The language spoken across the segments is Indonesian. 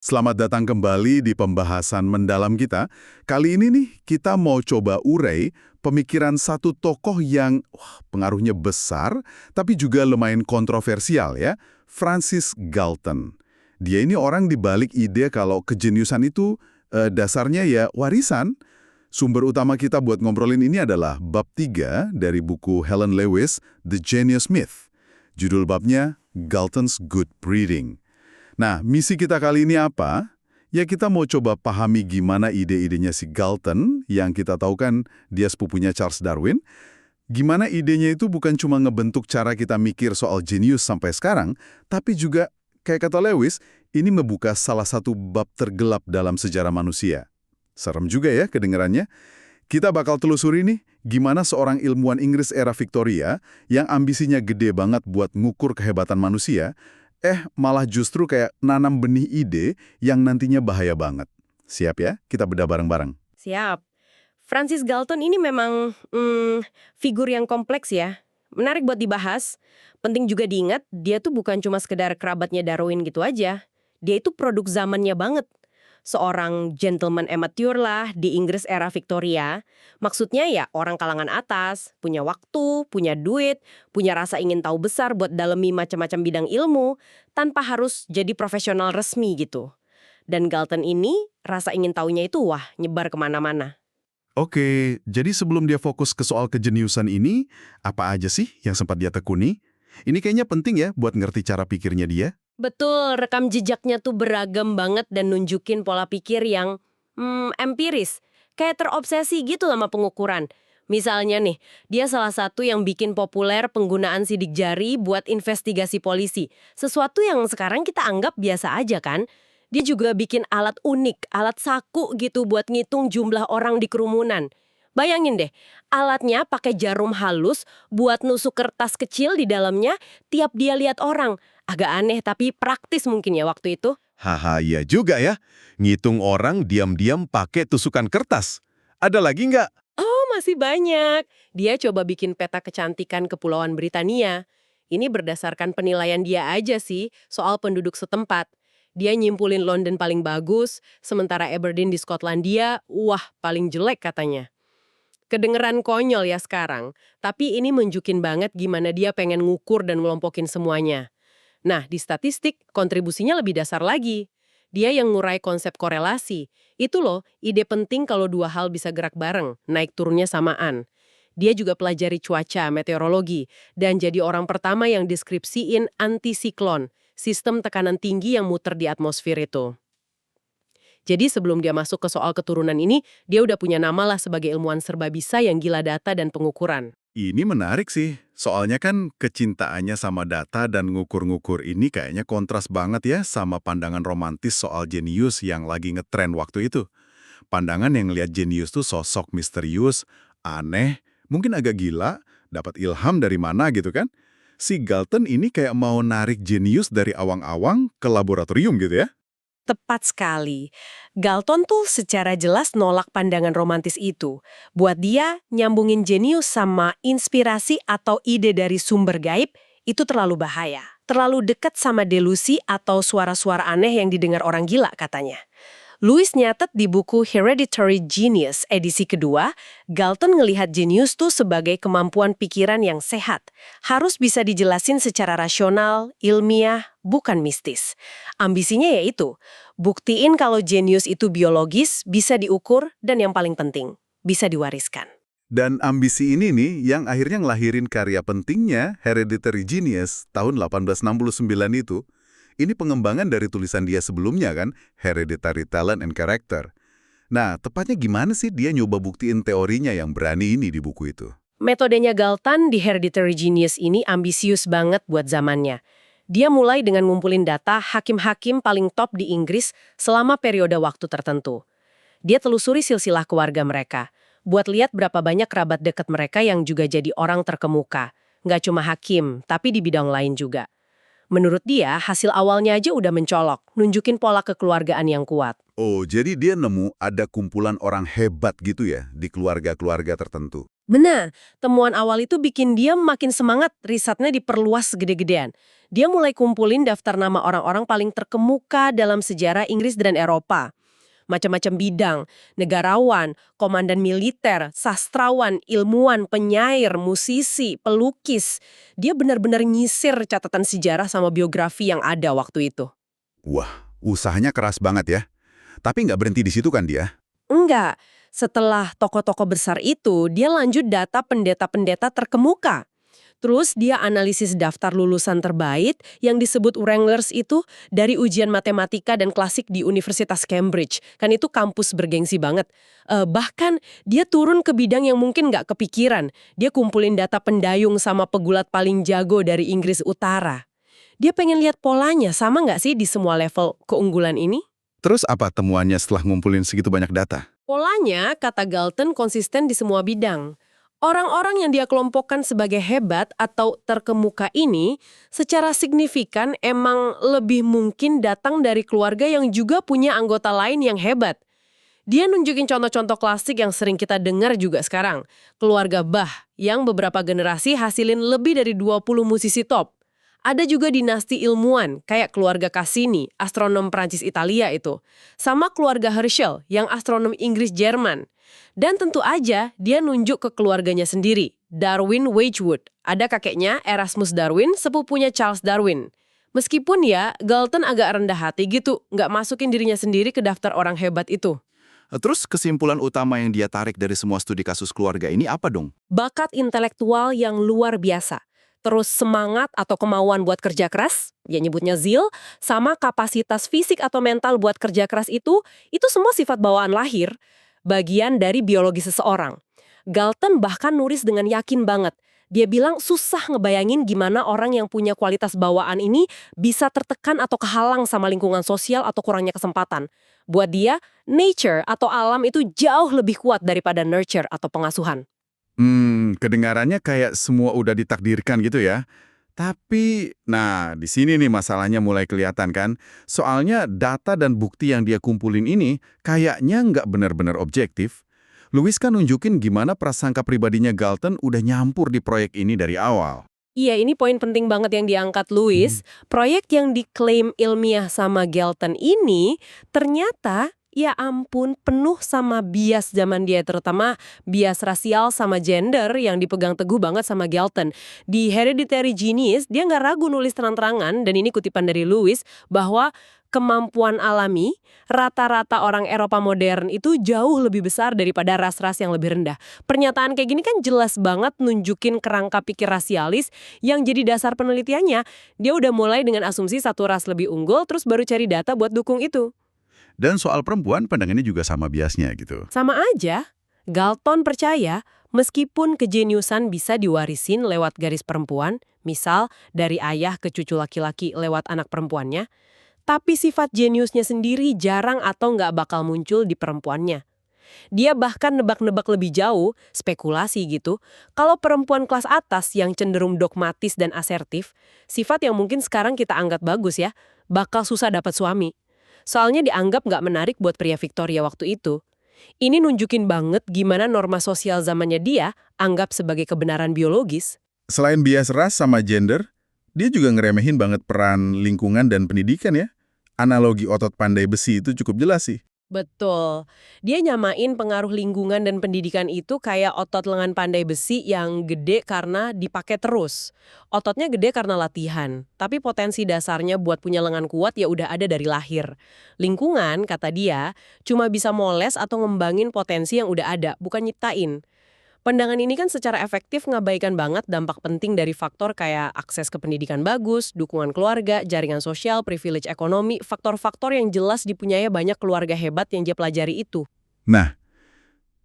Selamat datang kembali di pembahasan mendalam kita. Kali ini nih, kita mau coba urai pemikiran satu tokoh yang pengaruhnya besar, tapi juga lumayan kontroversial ya, Francis Galton. Dia ini orang di balik ide kalau kejeniusan itu dasarnya ya warisan. Sumber utama kita buat ngobrolin ini adalah bab 3 dari buku Helen Lewis, The Genius Myth. Judul babnya Galton's Good Breeding. Nah, misi kita kali ini apa? Ya kita mau coba pahami gimana ide-idenya si Galton, yang kita tahu kan dia sepupunya Charles Darwin. Gimana idenya itu bukan cuma ngebentuk cara kita mikir soal jenius sampai sekarang, tapi juga, kayak kata Lewis, ini membuka salah satu bab tergelap dalam sejarah manusia. Serem juga ya kedengarannya. Kita bakal telusuri nih, gimana seorang ilmuwan Inggris era Victoria yang ambisinya gede banget buat ngukur kehebatan manusia, malah justru kayak nanam benih ide yang nantinya bahaya banget. Siap ya? Kita bedah bareng-bareng. Siap. Francis Galton ini memang figur yang kompleks ya. Menarik buat dibahas. Penting juga diingat, dia tuh bukan cuma sekedar kerabatnya Darwin gitu aja. Dia itu produk zamannya banget. Seorang gentleman amateur lah di Inggris era Victoria. Maksudnya ya orang kalangan atas, punya waktu, punya duit, punya rasa ingin tahu besar buat dalemi macam-macam bidang ilmu, tanpa harus jadi profesional resmi gitu. Dan Galton ini, rasa ingin tahunya itu nyebar kemana-mana. Oke, jadi sebelum dia fokus ke soal kejeniusan ini, apa aja sih yang sempat dia tekuni? Ini kayaknya penting ya buat ngerti cara pikirnya dia. Betul, rekam jejaknya tuh beragam banget dan nunjukin pola pikir yang empiris. Kayak terobsesi gitu sama pengukuran. Misalnya nih, dia salah satu yang bikin populer penggunaan sidik jari buat investigasi polisi. Sesuatu yang sekarang kita anggap biasa aja kan. Dia juga bikin alat unik, alat saku gitu buat ngitung jumlah orang di kerumunan. Bayangin deh, alatnya pakai jarum halus buat nusuk kertas kecil di dalamnya tiap dia lihat orang. Agak aneh tapi praktis mungkin ya waktu itu. Haha, iya juga ya. Ngitung orang diam-diam pakai tusukan kertas. Ada lagi nggak? Oh, masih banyak. Dia coba bikin peta kecantikan Kepulauan Britania. Ini berdasarkan penilaian dia aja sih soal penduduk setempat. Dia nyimpulin London paling bagus, sementara Aberdeen di Skotlandia, paling jelek katanya. Kedengeran konyol ya sekarang, tapi ini menunjukin banget gimana dia pengen ngukur dan ngelompokin semuanya. Nah, di statistik, kontribusinya lebih dasar lagi. Dia yang ngurai konsep korelasi. Itu loh, ide penting kalau dua hal bisa gerak bareng, naik turunnya samaan. Dia juga pelajari cuaca, meteorologi, dan jadi orang pertama yang deskripsiin antisiklon, sistem tekanan tinggi yang muter di atmosfer itu. Jadi sebelum dia masuk ke soal keturunan ini, dia udah punya nama lah sebagai ilmuwan serba bisa yang gila data dan pengukuran. Ini menarik sih, soalnya kan kecintaannya sama data dan ngukur-ngukur ini kayaknya kontras banget ya sama pandangan romantis soal jenius yang lagi ngetren waktu itu. Pandangan yang lihat jenius tuh sosok misterius, aneh, mungkin agak gila, dapat ilham dari mana gitu kan. Si Galton ini kayak mau narik jenius dari awang-awang ke laboratorium gitu ya. Tepat sekali. Galton tuh secara jelas nolak pandangan romantis itu. Buat dia, nyambungin jenius sama inspirasi atau ide dari sumber gaib itu terlalu bahaya. Terlalu dekat sama delusi atau suara-suara aneh yang didengar orang gila katanya. Lewis nyatet di buku Hereditary Genius edisi kedua, Galton ngelihat jenius tuh sebagai kemampuan pikiran yang sehat. Harus bisa dijelasin secara rasional, ilmiah, bukan mistis. Ambisinya yaitu, buktiin kalau jenius itu biologis, bisa diukur, dan yang paling penting, bisa diwariskan. Dan ambisi ini nih yang akhirnya ngelahirin karya pentingnya Hereditary Genius tahun 1869 itu. Ini pengembangan dari tulisan dia sebelumnya kan, Hereditary Talent and Character. Nah, tepatnya gimana sih dia nyoba buktiin teorinya yang berani ini di buku itu? Metodenya Galton di Hereditary Genius ini ambisius banget buat zamannya. Dia mulai dengan ngumpulin data hakim-hakim paling top di Inggris selama periode waktu tertentu. Dia telusuri silsilah keluarga mereka, buat lihat berapa banyak kerabat dekat mereka yang juga jadi orang terkemuka. Nggak cuma hakim, tapi di bidang lain juga. Menurut dia, hasil awalnya aja udah mencolok, nunjukin pola kekeluargaan yang kuat. Oh, jadi dia nemu ada kumpulan orang hebat gitu ya di keluarga-keluarga tertentu. Benar, temuan awal itu bikin dia makin semangat, risetnya diperluas segede-gedean. Dia mulai kumpulin daftar nama orang-orang paling terkemuka dalam sejarah Inggris dan Eropa. Macam-macam bidang, negarawan, komandan militer, sastrawan, ilmuwan, penyair, musisi, pelukis. Dia benar-benar nyisir catatan sejarah sama biografi yang ada waktu itu. Wah, usahanya keras banget ya. Tapi nggak berhenti di situ kan dia? Enggak, setelah tokoh-tokoh besar itu, dia lanjut data pendeta-pendeta terkemuka. Terus dia analisis daftar lulusan terbaik yang disebut Wranglers itu dari ujian matematika dan klasik di Universitas Cambridge. Kan itu kampus bergengsi banget. Bahkan dia turun ke bidang yang mungkin nggak kepikiran. Dia kumpulin data pendayung sama pegulat paling jago dari Inggris Utara. Dia pengen lihat polanya sama nggak sih di semua level keunggulan ini? Terus apa temuannya setelah ngumpulin segitu banyak data? Polanya, kata Galton, konsisten di semua bidang. Orang-orang yang dia kelompokkan sebagai hebat atau terkemuka ini secara signifikan emang lebih mungkin datang dari keluarga yang juga punya anggota lain yang hebat. Dia nunjukin contoh-contoh klasik yang sering kita dengar juga sekarang. Keluarga Bach yang beberapa generasi hasilin lebih dari 20 musisi top. Ada juga dinasti ilmuwan, kayak keluarga Cassini, astronom Prancis-Italia itu. Sama keluarga Herschel, yang astronom Inggris-Jerman. Dan tentu aja, dia nunjuk ke keluarganya sendiri, Darwin Wedgwood. Ada kakeknya, Erasmus Darwin, sepupunya Charles Darwin. Meskipun ya, Galton agak rendah hati gitu, nggak masukin dirinya sendiri ke daftar orang hebat itu. Terus kesimpulan utama yang dia tarik dari semua studi kasus keluarga ini apa dong? Bakat intelektual yang luar biasa. Terus semangat atau kemauan buat kerja keras, dia nyebutnya zeal, sama kapasitas fisik atau mental buat kerja keras itu semua sifat bawaan lahir, bagian dari biologi seseorang. Galton bahkan nulis dengan yakin banget. Dia bilang susah ngebayangin gimana orang yang punya kualitas bawaan ini bisa tertekan atau kehalang sama lingkungan sosial atau kurangnya kesempatan. Buat dia, nature atau alam itu jauh lebih kuat daripada nurture atau pengasuhan. Kedengarannya kayak semua udah ditakdirkan gitu ya. Tapi, nah di sini nih masalahnya mulai kelihatan kan. Soalnya data dan bukti yang dia kumpulin ini kayaknya nggak benar-benar objektif. Lewis kan nunjukin gimana prasangka pribadinya Galton udah nyampur di proyek ini dari awal. Iya, ini poin penting banget yang diangkat Lewis. Proyek yang diklaim ilmiah sama Galton ini ternyata ya ampun, penuh sama bias zaman dia, terutama bias rasial sama gender yang dipegang teguh banget sama Galton. Di Hereditary Genius, dia nggak ragu nulis terang-terangan, dan ini kutipan dari Lewis, bahwa kemampuan alami, rata-rata orang Eropa modern itu jauh lebih besar daripada ras-ras yang lebih rendah. Pernyataan kayak gini kan jelas banget nunjukin kerangka pikir rasialis yang jadi dasar penelitiannya. Dia udah mulai dengan asumsi satu ras lebih unggul, terus baru cari data buat dukung itu. Dan soal perempuan, pandangannya juga sama biasnya gitu. Sama aja, Galton percaya meskipun kejeniusan bisa diwarisin lewat garis perempuan, misal dari ayah ke cucu laki-laki lewat anak perempuannya, tapi sifat jeniusnya sendiri jarang atau nggak bakal muncul di perempuannya. Dia bahkan nebak-nebak lebih jauh, spekulasi gitu, kalau perempuan kelas atas yang cenderung dogmatis dan asertif, sifat yang mungkin sekarang kita anggap bagus ya, bakal susah dapat suami. Soalnya dianggap nggak menarik buat pria Victoria waktu itu. Ini nunjukin banget gimana norma sosial zamannya dia anggap sebagai kebenaran biologis. Selain bias ras sama gender, dia juga ngeremehin banget peran lingkungan dan pendidikan ya. Analogi otot pandai besi itu cukup jelas sih. Betul. Dia nyamain pengaruh lingkungan dan pendidikan itu kayak otot lengan pandai besi yang gede karena dipakai terus. Ototnya gede karena latihan, tapi potensi dasarnya buat punya lengan kuat ya udah ada dari lahir. Lingkungan, kata dia, cuma bisa moles atau ngembangin potensi yang udah ada, bukan nyiptain. Pandangan ini kan secara efektif ngabaikan banget dampak penting dari faktor kayak akses ke pendidikan bagus, dukungan keluarga, jaringan sosial, privilege ekonomi, faktor-faktor yang jelas dipunyai banyak keluarga hebat yang dia pelajari itu. Nah,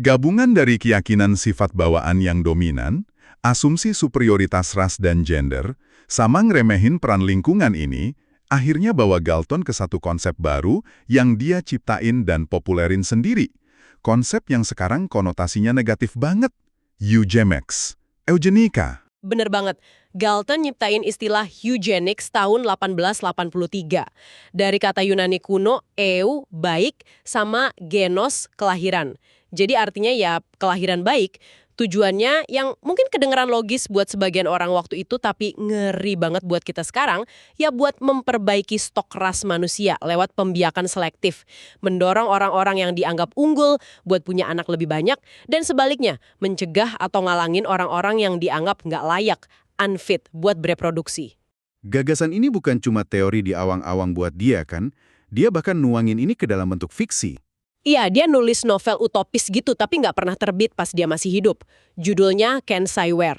gabungan dari keyakinan sifat bawaan yang dominan, asumsi superioritas ras dan gender, sama ngeremehin peran lingkungan ini, akhirnya bawa Galton ke satu konsep baru yang dia ciptain dan populerin sendiri. Konsep yang sekarang konotasinya negatif banget. Eugenex, eugenika. Bener banget. Galton nyiptain istilah eugenics tahun 1883. Dari kata Yunani kuno, eu, baik, sama genos, kelahiran. Jadi artinya ya kelahiran baik. Tujuannya yang mungkin kedengeran logis buat sebagian orang waktu itu, tapi ngeri banget buat kita sekarang, ya buat memperbaiki stok ras manusia lewat pembiakan selektif. Mendorong orang-orang yang dianggap unggul buat punya anak lebih banyak, dan sebaliknya, mencegah atau ngalangin orang-orang yang dianggap nggak layak, unfit buat bereproduksi. Gagasan ini bukan cuma teori di awang-awang buat dia kan? Dia bahkan nuangin ini ke dalam bentuk fiksi. Iya, dia nulis novel utopis gitu, tapi nggak pernah terbit pas dia masih hidup. Judulnya Can I Wear.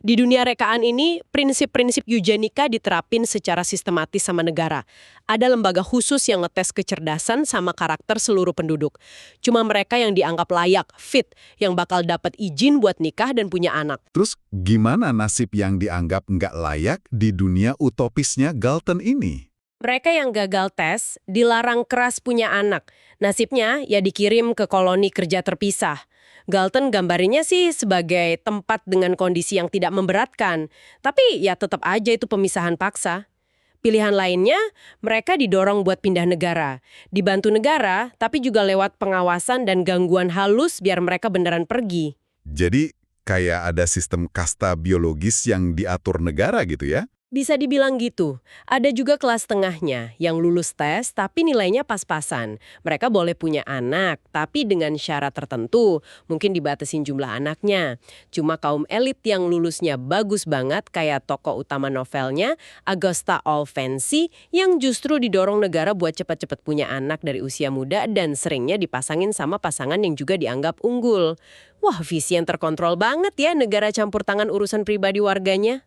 Di dunia rekaan ini, prinsip-prinsip eugenika diterapin secara sistematis sama negara. Ada lembaga khusus yang ngetes kecerdasan sama karakter seluruh penduduk. Cuma mereka yang dianggap layak, fit, yang bakal dapat izin buat nikah dan punya anak. Terus gimana nasib yang dianggap nggak layak di dunia utopisnya Galton ini? Mereka yang gagal tes dilarang keras punya anak. Nasibnya ya dikirim ke koloni kerja terpisah. Galton gambarinnya sih sebagai tempat dengan kondisi yang tidak memberatkan. Tapi ya tetap aja itu pemisahan paksa. Pilihan lainnya, mereka didorong buat pindah negara. Dibantu negara, tapi juga lewat pengawasan dan gangguan halus biar mereka beneran pergi. Jadi kayak ada sistem kasta biologis yang diatur negara gitu ya? Bisa dibilang gitu. Ada juga kelas tengahnya yang lulus tes tapi nilainya pas-pasan. Mereka boleh punya anak, tapi dengan syarat tertentu. Mungkin dibatasin jumlah anaknya. Cuma kaum elit yang lulusnya bagus banget kayak tokoh utama novelnya, Augusta Olfancy, yang justru didorong negara buat cepat-cepat punya anak dari usia muda dan seringnya dipasangin sama pasangan yang juga dianggap unggul. Wah, visi yang terkontrol banget ya negara campur tangan urusan pribadi warganya.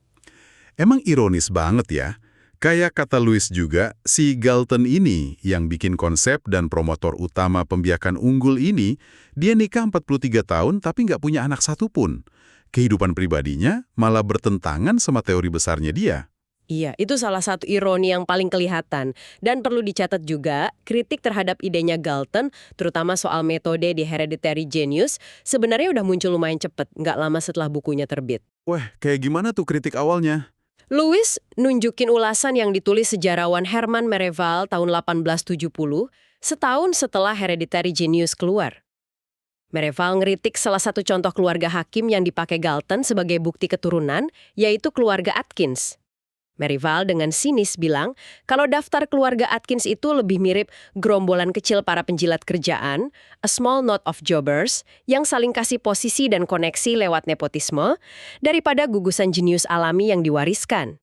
Emang ironis banget ya. Kayak kata Lewis juga, si Galton ini yang bikin konsep dan promotor utama pembiakan unggul ini, dia nikah 43 tahun tapi nggak punya anak satupun. Kehidupan pribadinya malah bertentangan sama teori besarnya dia. Iya, itu salah satu ironi yang paling kelihatan. Dan perlu dicatat juga, kritik terhadap idenya Galton, terutama soal metode di Hereditary Genius, sebenarnya udah muncul lumayan cepet, nggak lama setelah bukunya terbit. Wah, kayak gimana tuh kritik awalnya? Lewis nunjukin ulasan yang ditulis sejarawan Herman Merivale tahun 1870, setahun setelah Hereditary Genius keluar. Merivale ngeritik salah satu contoh keluarga hakim yang dipakai Galton sebagai bukti keturunan, yaitu keluarga Atkins. Merivale dengan sinis bilang kalau daftar keluarga Atkins itu lebih mirip gerombolan kecil para penjilat kerjaan, a small knot of jobbers, yang saling kasih posisi dan koneksi lewat nepotisme, daripada gugusan jenius alami yang diwariskan.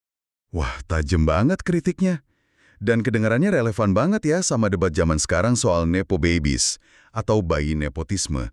Wah, tajam banget kritiknya. Dan kedengarannya relevan banget ya sama debat zaman sekarang soal nepo babies, atau bayi nepotisme.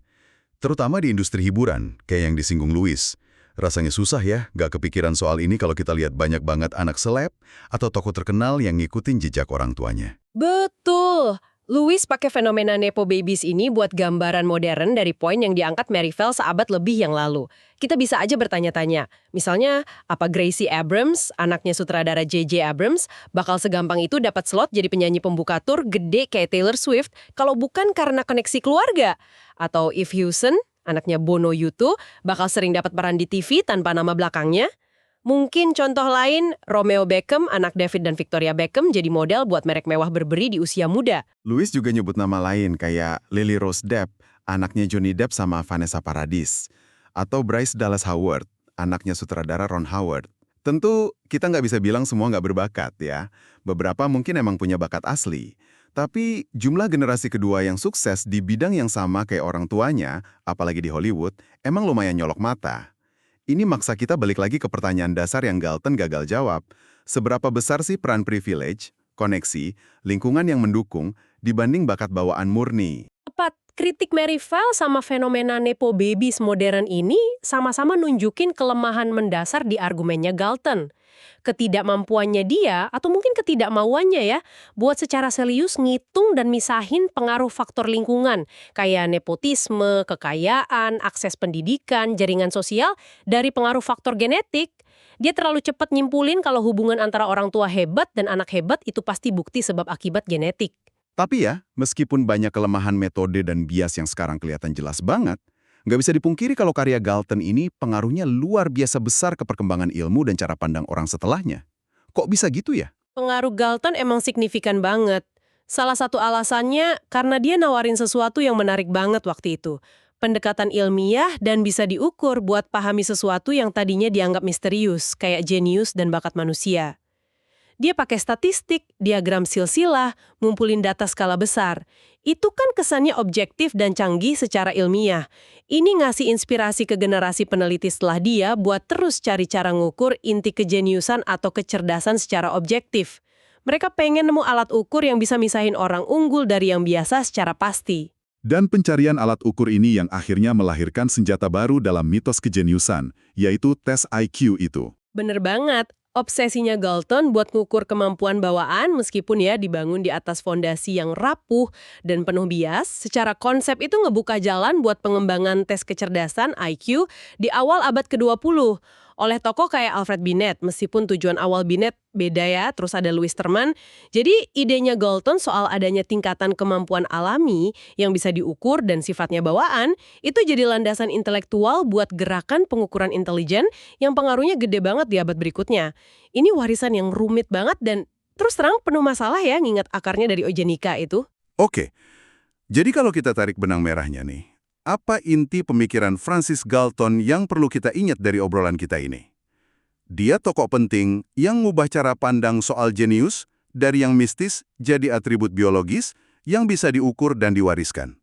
Terutama di industri hiburan, kayak yang disinggung Lewis. Rasanya susah ya, gak kepikiran soal ini kalau kita lihat banyak banget anak seleb atau tokoh terkenal yang ngikutin jejak orang tuanya. Betul! Lewis pakai fenomena Nepo Babies ini buat gambaran modern dari poin yang diangkat Merivale seabad lebih yang lalu. Kita bisa aja bertanya-tanya, misalnya, apa Gracie Abrams, anaknya sutradara J.J. Abrams, bakal segampang itu dapat slot jadi penyanyi pembuka tur gede kayak Taylor Swift kalau bukan karena koneksi keluarga? Atau Eve Hewson, anaknya Bono U2, bakal sering dapat peran di TV tanpa nama belakangnya? Mungkin contoh lain, Romeo Beckham, anak David dan Victoria Beckham, jadi model buat merek mewah berberi di usia muda. Lewis juga nyebut nama lain kayak Lily Rose Depp, anaknya Johnny Depp sama Vanessa Paradis. Atau Bryce Dallas Howard, anaknya sutradara Ron Howard. Tentu kita nggak bisa bilang semua nggak berbakat ya. Beberapa mungkin emang punya bakat asli. Tapi jumlah generasi kedua yang sukses di bidang yang sama kayak orang tuanya, apalagi di Hollywood, emang lumayan nyolok mata. Ini maksa kita balik lagi ke pertanyaan dasar yang Galton gagal jawab. Seberapa besar sih peran privilege, koneksi, lingkungan yang mendukung dibanding bakat bawaan murni? Tepat, kritik Merivale sama fenomena Nepo Babies modern ini sama-sama nunjukin kelemahan mendasar di argumennya Galton. Ketidakmampuannya dia, atau mungkin ketidakmauannya ya, buat secara serius ngitung dan misahin pengaruh faktor lingkungan, kayak nepotisme, kekayaan, akses pendidikan, jaringan sosial, dari pengaruh faktor genetik. Dia terlalu cepat nyimpulin kalau hubungan antara orang tua hebat dan anak hebat itu pasti bukti sebab akibat genetik. Tapi ya, meskipun banyak kelemahan metode dan bias yang sekarang kelihatan jelas banget, Nggak bisa dipungkiri kalau karya Galton ini pengaruhnya luar biasa besar ke perkembangan ilmu dan cara pandang orang setelahnya. Kok bisa gitu ya? Pengaruh Galton emang signifikan banget. Salah satu alasannya karena dia nawarin sesuatu yang menarik banget waktu itu. Pendekatan ilmiah dan bisa diukur buat pahami sesuatu yang tadinya dianggap misterius, kayak jenius dan bakat manusia. Dia pakai statistik, diagram silsilah, ngumpulin data skala besar. Itu kan kesannya objektif dan canggih secara ilmiah. Ini ngasih inspirasi ke generasi peneliti setelah dia buat terus cari cara ngukur inti kejeniusan atau kecerdasan secara objektif. Mereka pengen nemu alat ukur yang bisa misahin orang unggul dari yang biasa secara pasti. Dan pencarian alat ukur ini yang akhirnya melahirkan senjata baru dalam mitos kejeniusan, yaitu tes IQ itu. Bener banget. Obsesinya Galton buat ngukur kemampuan bawaan meskipun ya dibangun di atas fondasi yang rapuh dan penuh bias, secara konsep itu ngebuka jalan buat pengembangan tes kecerdasan IQ di awal abad ke-20 oleh tokoh kayak Alfred Binet, meskipun tujuan awal Binet beda ya, terus ada Louis Terman. Jadi idenya Galton soal adanya tingkatan kemampuan alami yang bisa diukur dan sifatnya bawaan, itu jadi landasan intelektual buat gerakan pengukuran intelijen yang pengaruhnya gede banget di abad berikutnya. Ini warisan yang rumit banget dan terus terang penuh masalah ya ngingat akarnya dari eugenika itu. Oke, jadi kalau kita tarik benang merahnya nih, apa inti pemikiran Francis Galton yang perlu kita ingat dari obrolan kita ini? Dia tokoh penting yang ngubah cara pandang soal jenius dari yang mistis jadi atribut biologis yang bisa diukur dan diwariskan.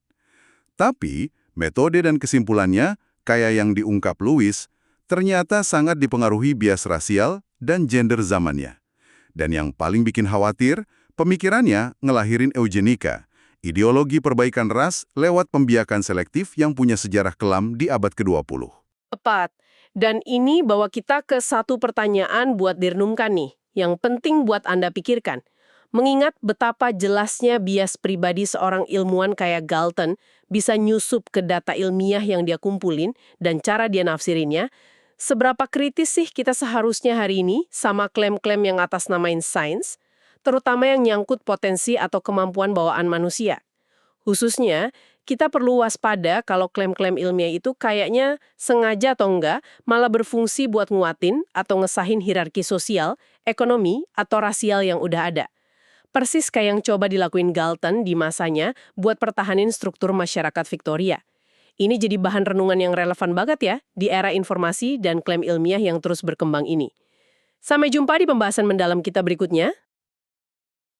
Tapi, metode dan kesimpulannya, kayak yang diungkap Louis, ternyata sangat dipengaruhi bias rasial dan gender zamannya. Dan yang paling bikin khawatir, pemikirannya ngelahirin eugenika, ideologi perbaikan ras lewat pembiakan selektif yang punya sejarah kelam di abad ke-20. Tepat. Dan ini bawa kita ke satu pertanyaan buat direnungkan nih, yang penting buat Anda pikirkan. Mengingat betapa jelasnya bias pribadi seorang ilmuwan kayak Galton bisa nyusup ke data ilmiah yang dia kumpulin dan cara dia nafsirinnya, seberapa kritis sih kita seharusnya hari ini sama klaim-klaim yang atasnamain sains, terutama yang nyangkut potensi atau kemampuan bawaan manusia. Khususnya, kita perlu waspada kalau klaim-klaim ilmiah itu kayaknya sengaja atau enggak malah berfungsi buat nguatin atau ngesahin hierarki sosial, ekonomi, atau rasial yang udah ada. Persis kayak yang coba dilakuin Galton di masanya buat pertahanin struktur masyarakat Victoria. Ini jadi bahan renungan yang relevan banget ya di era informasi dan klaim ilmiah yang terus berkembang ini. Sampai jumpa di pembahasan mendalam kita berikutnya.